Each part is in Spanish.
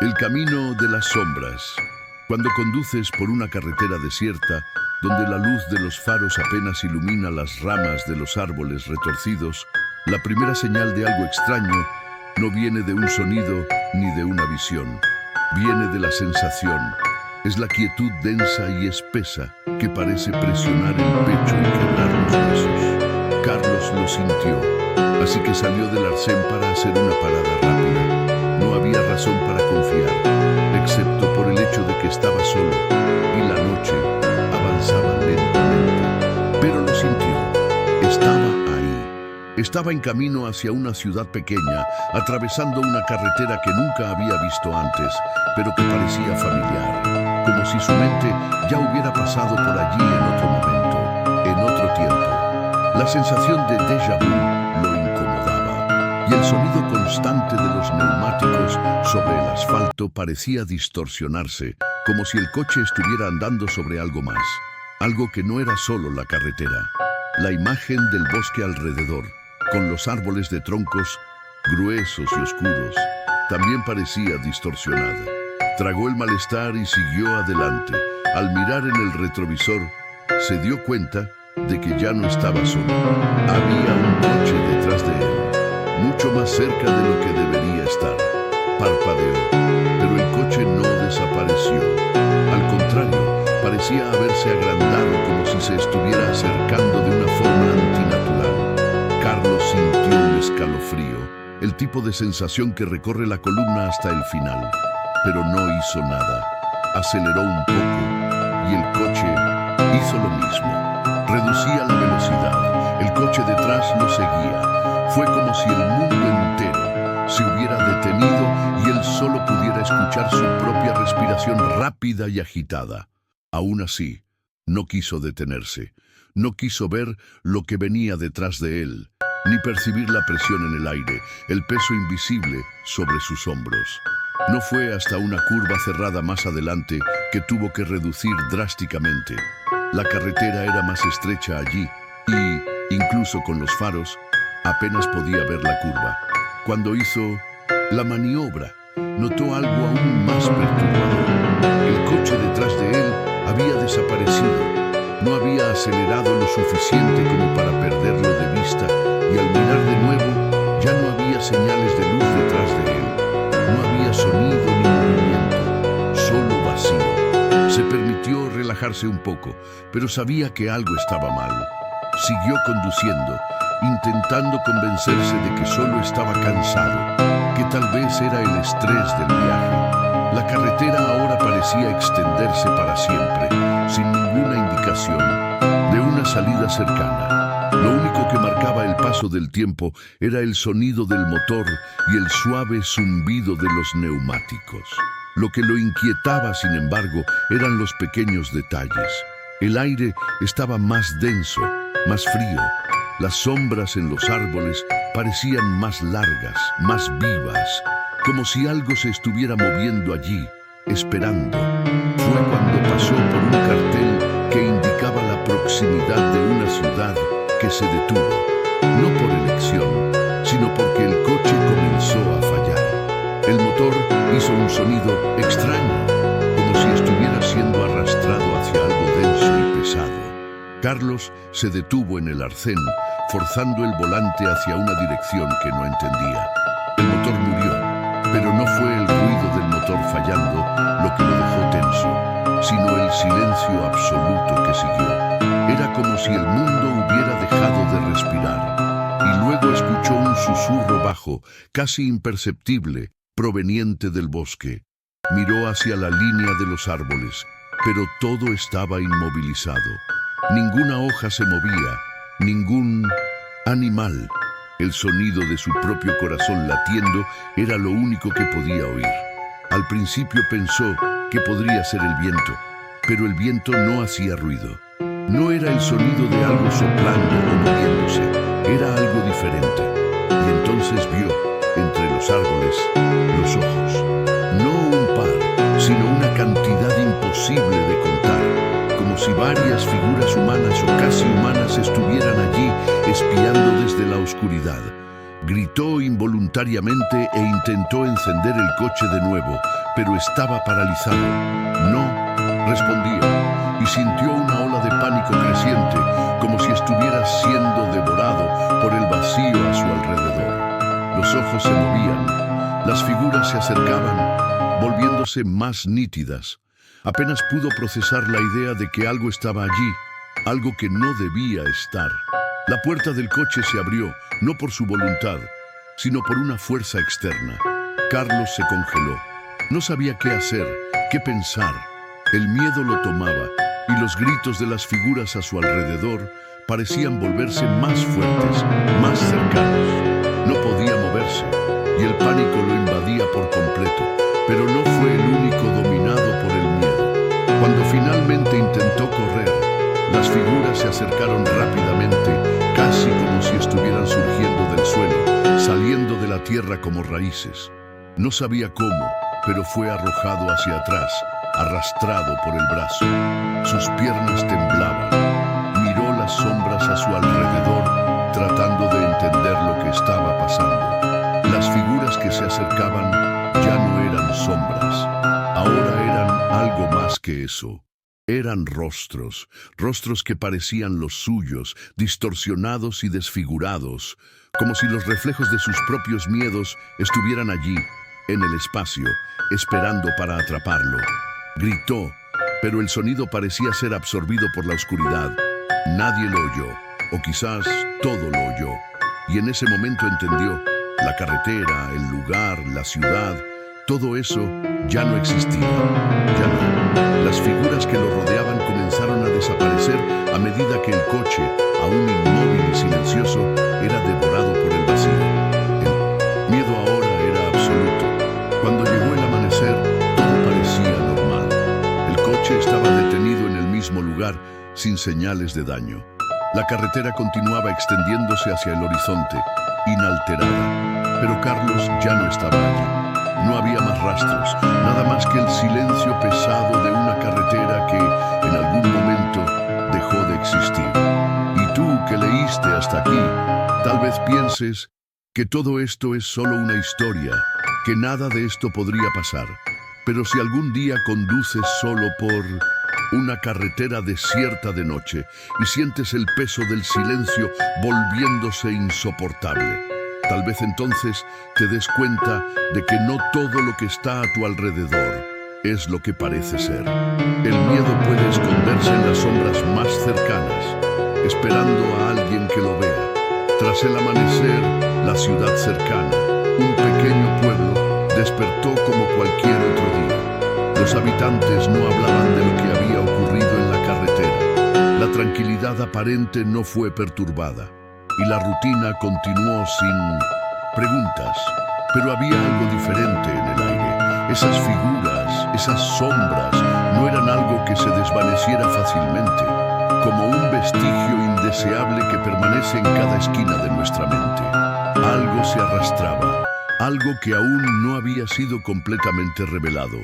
El camino de las sombras. Cuando conduces por una carretera desierta, donde la luz de los faros apenas ilumina las ramas de los árboles retorcidos, la primera señal de algo extraño no viene de un sonido ni de una visión. Viene de la sensación. Es la quietud densa y espesa que parece presionar el pecho y quebrar los huesos. Carlos lo sintió, así que salió del arcén para hacer una parada rápida. No había razón para confiar, excepto por el hecho de que estaba solo y la noche avanzaba lentamente. Pero lo sintió. Estaba ahí. Estaba en camino hacia una ciudad pequeña, atravesando una carretera que nunca había visto antes, pero que parecía familiar, como si su mente ya hubiera pasado por allí en otro momento, en otro tiempo. La sensación de déjà vu lo incomodaba, y el sonido constante de los neumáticos sobre el asfalto parecía distorsionarse, como si el coche estuviera andando sobre algo más, algo que no era solo la carretera. La imagen del bosque alrededor, con los árboles de troncos gruesos y oscuros, también parecía distorsionada. Tragó el malestar y siguió adelante. Al mirar en el retrovisor, se dio cuenta de que ya no estaba solo. Había un coche detrás de él, mucho más cerca de lo que debería estar. Parpadeó, pero el coche no desapareció. Al contrario, parecía haberse agrandado como si se estuviera acercando de una forma antinatural. Carlos sintió un escalofrío, el tipo de sensación que recorre la columna hasta el final. Pero no hizo nada. Aceleró un poco y el coche hizo lo mismo. Reducía la velocidad. El coche detrás lo seguía. Fue como si el mundo entero se hubiera detenido y él solo pudiera escuchar su propia respiración rápida y agitada. Aún así, no quiso detenerse. No quiso ver lo que venía detrás de él, ni percibir la presión en el aire, el peso invisible sobre sus hombros. No fue hasta una curva cerrada más adelante que tuvo que reducir drásticamente. La carretera era más estrecha allí y, incluso con los faros, apenas podía ver la curva. Cuando hizo la maniobra, notó algo aún más perturbador. El coche detrás de él había desaparecido. No había acelerado lo suficiente como para perderlo de vista y al mirar de nuevo ya no había señales de luz detrás de él. No había sonido ni movimiento, solo vacío. Se permitió relajarse un poco, pero sabía que algo estaba mal. Siguió conduciendo, intentando convencerse de que solo estaba cansado, que tal vez era el estrés del viaje. La carretera ahora parecía extenderse para siempre, sin ninguna indicación de una salida cercana. Lo único que marcaba el paso del tiempo era el sonido del motor y el suave zumbido de los neumáticos. Lo que lo inquietaba, sin embargo, eran los pequeños detalles. El aire estaba más denso, más frío. Las sombras en los árboles parecían más largas, más vivas, como si algo se estuviera moviendo allí, esperando. Fue cuando pasó por un cartel que indicaba la proximidad de una ciudad que se detuvo, no por elección, sino porque el coche comenzó a fallar. El motor hizo un sonido extraño, como si estuviera siendo arrastrado hacia algo denso y pesado. Carlos se detuvo en el arcén, forzando el volante hacia una dirección que no entendía. El motor murió, pero no fue el ruido del motor fallando lo que lo dejó tenso, sino el silencio absoluto que siguió. Era como si el mundo hubiera dejado de respirar, y luego escuchó un susurro bajo, casi imperceptible, proveniente del bosque. Miró hacia la línea de los árboles, pero todo estaba inmovilizado. Ninguna hoja se movía, ningún animal. El sonido de su propio corazón latiendo era lo único que podía oír. Al principio pensó que podría ser el viento, pero el viento no hacía ruido. No era el sonido de algo soplando o moviéndose, era algo diferente. Y entonces vio, entre los árboles, los ojos. No un par, sino una cantidad imposible de contar, como si varias figuras humanas o casi humanas estuvieran allí espiando desde la oscuridad. Gritó involuntariamente e intentó encender el coche de nuevo, pero estaba paralizado. No, respondía, y sintió una ola de pánico creciente, como si estuviera siendo devorado por el vacío a su alrededor. Los ojos se movían, las figuras se acercaban, volviéndose más nítidas. Apenas pudo procesar la idea de que algo estaba allí, algo que no debía estar. La puerta del coche se abrió, no por su voluntad, sino por una fuerza externa. Carlos se congeló. No sabía qué hacer, qué pensar. El miedo lo tomaba, y los gritos de las figuras a su alrededor parecían volverse más fuertes, más cercanos. No podía moverse, y el pánico lo invadía por completo, pero no fue el único dominado por el miedo. Cuando finalmente intentó correr, las figuras se acercaron rápidamente, casi como si estuvieran surgiendo del suelo, saliendo de la tierra como raíces. No sabía cómo, pero fue arrojado hacia atrás, arrastrado por el brazo. Sus piernas temblaban. Miró las sombras a su alrededor, tratando de entender lo que estaba pasando. Las figuras que se acercaban ya no eran sombras. Ahora eran algo más que eso. Eran rostros, rostros que parecían los suyos, distorsionados y desfigurados, como si los reflejos de sus propios miedos estuvieran allí, en el espacio, esperando para atraparlo. Gritó, pero el sonido parecía ser absorbido por la oscuridad. Nadie lo oyó, o quizás todo lo oyó. Y en ese momento entendió, la carretera, el lugar, la ciudad, todo eso ya no existía, ya no. Las figuras que lo rodeaban comenzaron a desaparecer a medida que el coche, aún inmóvil y silencioso, era devorado por el vacío. El miedo ahora era absoluto. Cuando llegó el amanecer, todo parecía normal. El coche estaba detenido en el mismo lugar, sin señales de daño. La carretera continuaba extendiéndose hacia el horizonte, inalterada, pero Carlos ya no estaba allí. No había más rastros, nada más que el silencio pesado de una carretera que, en algún momento, dejó de existir. Y tú, que leíste hasta aquí, tal vez pienses que todo esto es solo una historia, que nada de esto podría pasar. Pero si algún día conduces solo por una carretera desierta de noche y sientes el peso del silencio volviéndose insoportable, tal vez entonces te des cuenta de que no todo lo que está a tu alrededor es lo que parece ser. El miedo puede esconderse en las sombras más cercanas, esperando a alguien que lo vea. Tras el amanecer, la ciudad cercana, un pequeño pueblo, despertó como cualquier otro día. Los habitantes no hablaban de lo que había ocurrido en la carretera. La tranquilidad aparente no fue perturbada, y la rutina continuó sin preguntas. Pero había algo diferente en el aire. Esas figuras, esas sombras, no eran algo que se desvaneciera fácilmente, como un vestigio indeseable que permanece en cada esquina de nuestra mente. Algo se arrastraba, algo que aún no había sido completamente revelado.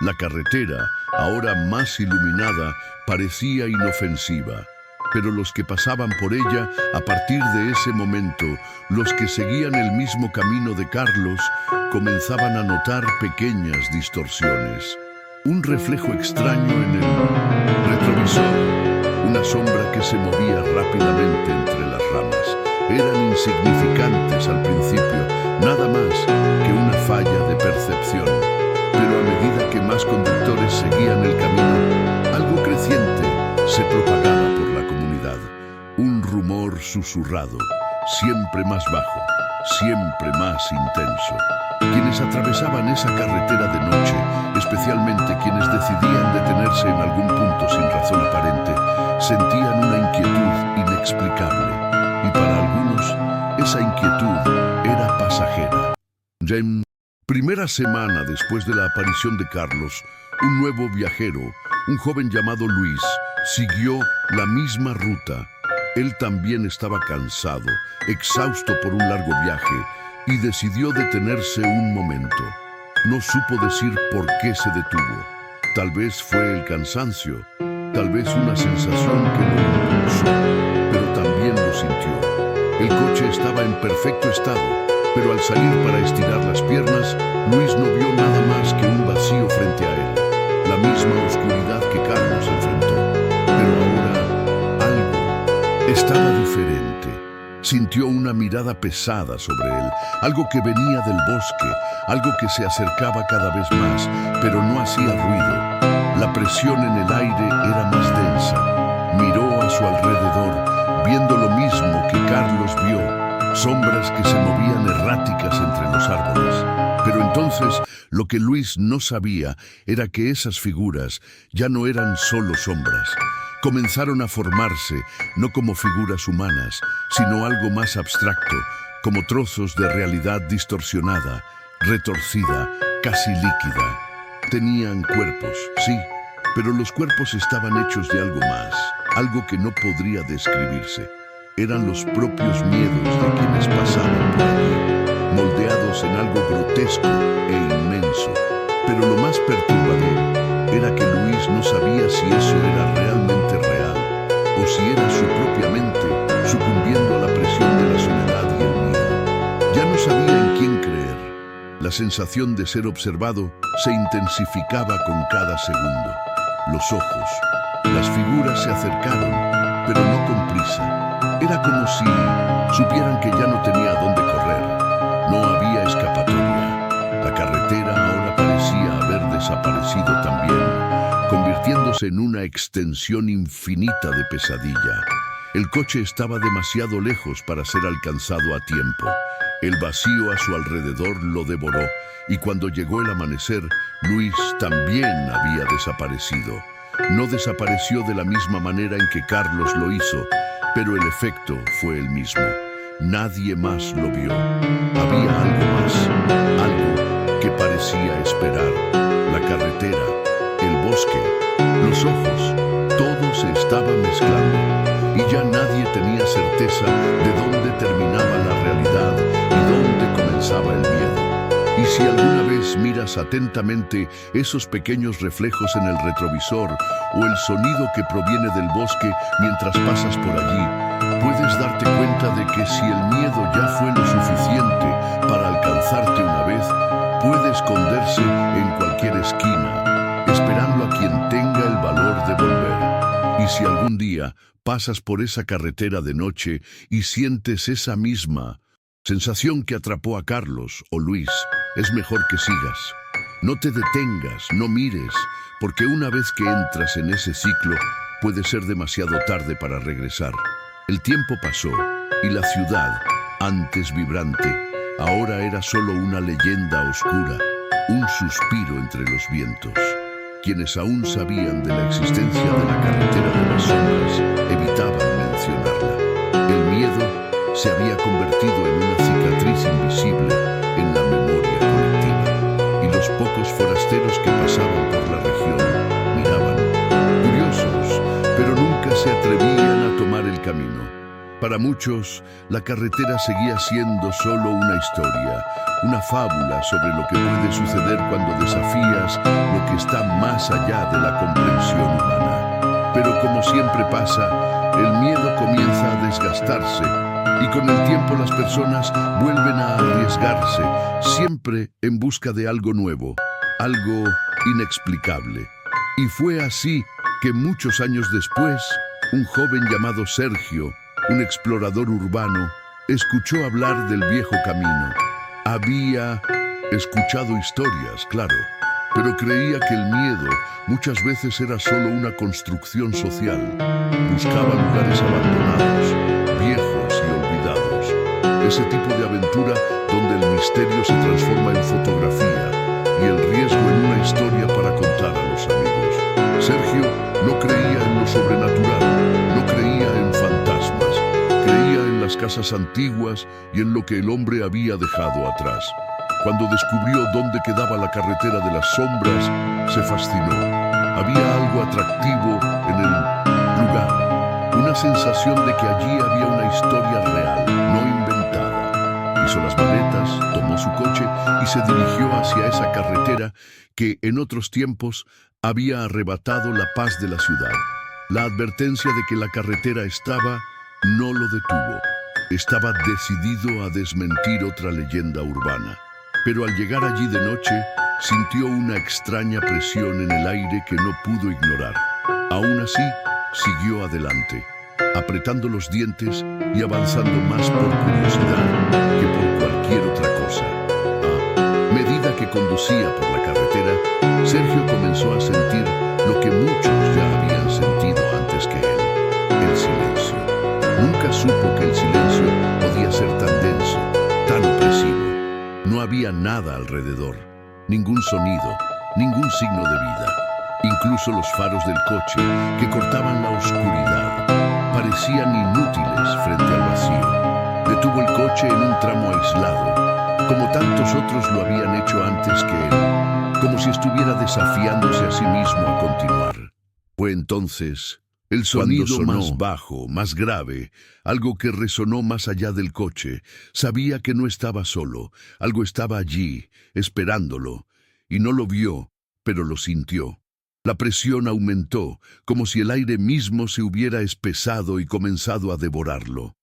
La carretera, ahora más iluminada, parecía inofensiva. Pero los que pasaban por ella, a partir de ese momento, los que seguían el mismo camino de Carlos, comenzaban a notar pequeñas distorsiones. Un reflejo extraño en el retrovisor, una sombra que se movía rápidamente entre las ramas. Eran insignificantes al principio, nada más que una falla de percepción. Pero a medida que más conductores seguían el camino, algo creciente se propagaba por la comunidad. Un rumor susurrado, siempre más bajo, siempre más intenso. Quienes atravesaban esa carretera de noche, especialmente quienes decidían detenerse en algún punto sin razón aparente, sentían una inquietud inexplicable. Y para algunos, esa inquietud era pasajera. Primera semana después de la aparición de Carlos, un nuevo viajero, un joven llamado Luis, siguió la misma ruta. Él también estaba cansado, exhausto por un largo viaje, y decidió detenerse un momento. No supo decir por qué se detuvo. Tal vez fue el cansancio, tal vez una sensación que lo impulsó, pero también lo sintió. El coche estaba en perfecto estado, Pero al salir para estirar las piernas, Luis no vio nada más que un vacío frente a él, la misma oscuridad que Carlos enfrentó. Pero ahora algo estaba diferente. Sintió una mirada pesada sobre él, algo que venía del bosque, algo que se acercaba cada vez más, pero no hacía ruido. La presión en el aire era más densa. Miró a su alrededor, viendo lo mismo que Carlos vio, sombras que se movían erráticas entre los árboles. Pero entonces, lo que Luis no sabía era que esas figuras ya no eran solo sombras. Comenzaron a formarse, no como figuras humanas, sino algo más abstracto, como trozos de realidad distorsionada, retorcida, casi líquida. Tenían cuerpos, sí, pero los cuerpos estaban hechos de algo más, algo que no podría describirse. Eran los propios miedos de quienes pasaban por allí, moldeados en algo grotesco e inmenso. Pero lo más perturbador era que Luis no sabía si eso era realmente real o si era su propia mente sucumbiendo a la presión de la soledad y el miedo. Ya no sabía en quién creer. La sensación de ser observado se intensificaba con cada segundo. Los ojos, las figuras se acercaron, pero no con prisa. Era como si supieran que ya no tenía dónde correr. No había escapatoria. La carretera ahora parecía haber desaparecido también, convirtiéndose en una extensión infinita de pesadilla. El coche estaba demasiado lejos para ser alcanzado a tiempo. El vacío a su alrededor lo devoró, y cuando llegó el amanecer, Luis también había desaparecido. No desapareció de la misma manera en que Carlos lo hizo, pero el efecto fue el mismo. Nadie más lo vio. Había algo más, algo que parecía esperar. La carretera, el bosque, los ojos, todo se estaba mezclando, y ya nadie tenía certeza de dónde terminaba la realidad y dónde comenzaba el miedo. Y si alguna vez miras atentamente esos pequeños reflejos en el retrovisor o el sonido que proviene del bosque mientras pasas por allí, puedes darte cuenta de que si el miedo ya fue lo suficiente para alcanzarte una vez, puede esconderse en cualquier esquina, esperando a quien tenga el valor de volver. Y si algún día pasas por esa carretera de noche y sientes esa misma sensación que atrapó a Carlos o Luis, es mejor que sigas. No te detengas, no mires, porque una vez que entras en ese ciclo, puede ser demasiado tarde para regresar. El tiempo pasó y la ciudad, antes vibrante, ahora era solo una leyenda oscura, un suspiro entre los vientos. Quienes aún sabían de la existencia de la carretera de las sombras evitaban mencionarla. El miedo se había convertido en una cicatriz invisible en la memoria colectiva, y los pocos forasteros que pasaban por la región miraban, curiosos, pero nunca se atrevían a tomar el camino. Para muchos, la carretera seguía siendo solo una historia, una fábula sobre lo que puede suceder cuando desafías lo que está más allá de la comprensión humana. Pero como siempre pasa, el miedo comienza a desgastarse, y con el tiempo las personas vuelven a arriesgarse, siempre en busca de algo nuevo, algo inexplicable. Y fue así que muchos años después, un joven llamado Sergio, un explorador urbano, escuchó hablar del viejo camino. Había escuchado historias, claro, pero creía que el miedo muchas veces era solo una construcción social. Buscaba lugares abandonados, viejos y olvidados. Ese tipo de aventura donde el misterio se transforma en fotografía y el riesgo en una historia para contar a los amigos. Sergio no creía en lo sobrenatural, no creía en fantasmas, creía en las casas antiguas y en lo que el hombre había dejado atrás. Cuando descubrió dónde quedaba la carretera de las sombras, se fascinó. Había algo atractivo en el lugar, una sensación de que allí había una historia real, no inventada. Hizo las maletas, tomó su coche y se dirigió hacia esa carretera que en otros tiempos había arrebatado la paz de la ciudad. La advertencia de que la carretera estaba no lo detuvo. Estaba decidido a desmentir otra leyenda urbana, pero al llegar allí de noche, sintió una extraña presión en el aire que no pudo ignorar. Aún así, siguió adelante, apretando los dientes y avanzando más por curiosidad que por cualquier otra cosa. A medida que conducía por la carretera, Sergio comenzó a sentir lo que muchos ya habían sentido antes que él: el silencio. Nunca supo que el silencio podía ser tan denso, tan opresivo. No había nada alrededor, ningún sonido, ningún signo de vida. Incluso los faros del coche, que cortaban la oscuridad, parecían inútiles frente al vacío. Detuvo el coche en un tramo aislado, como tantos otros lo habían hecho antes que él, como si estuviera desafiándose a sí mismo a continuar. Fue entonces el sonido más bajo, más grave, algo que resonó más allá del coche. Sabía que no estaba solo, algo estaba allí, esperándolo, y no lo vio, pero lo sintió. La presión aumentó, como si el aire mismo se hubiera espesado y comenzado a devorarlo.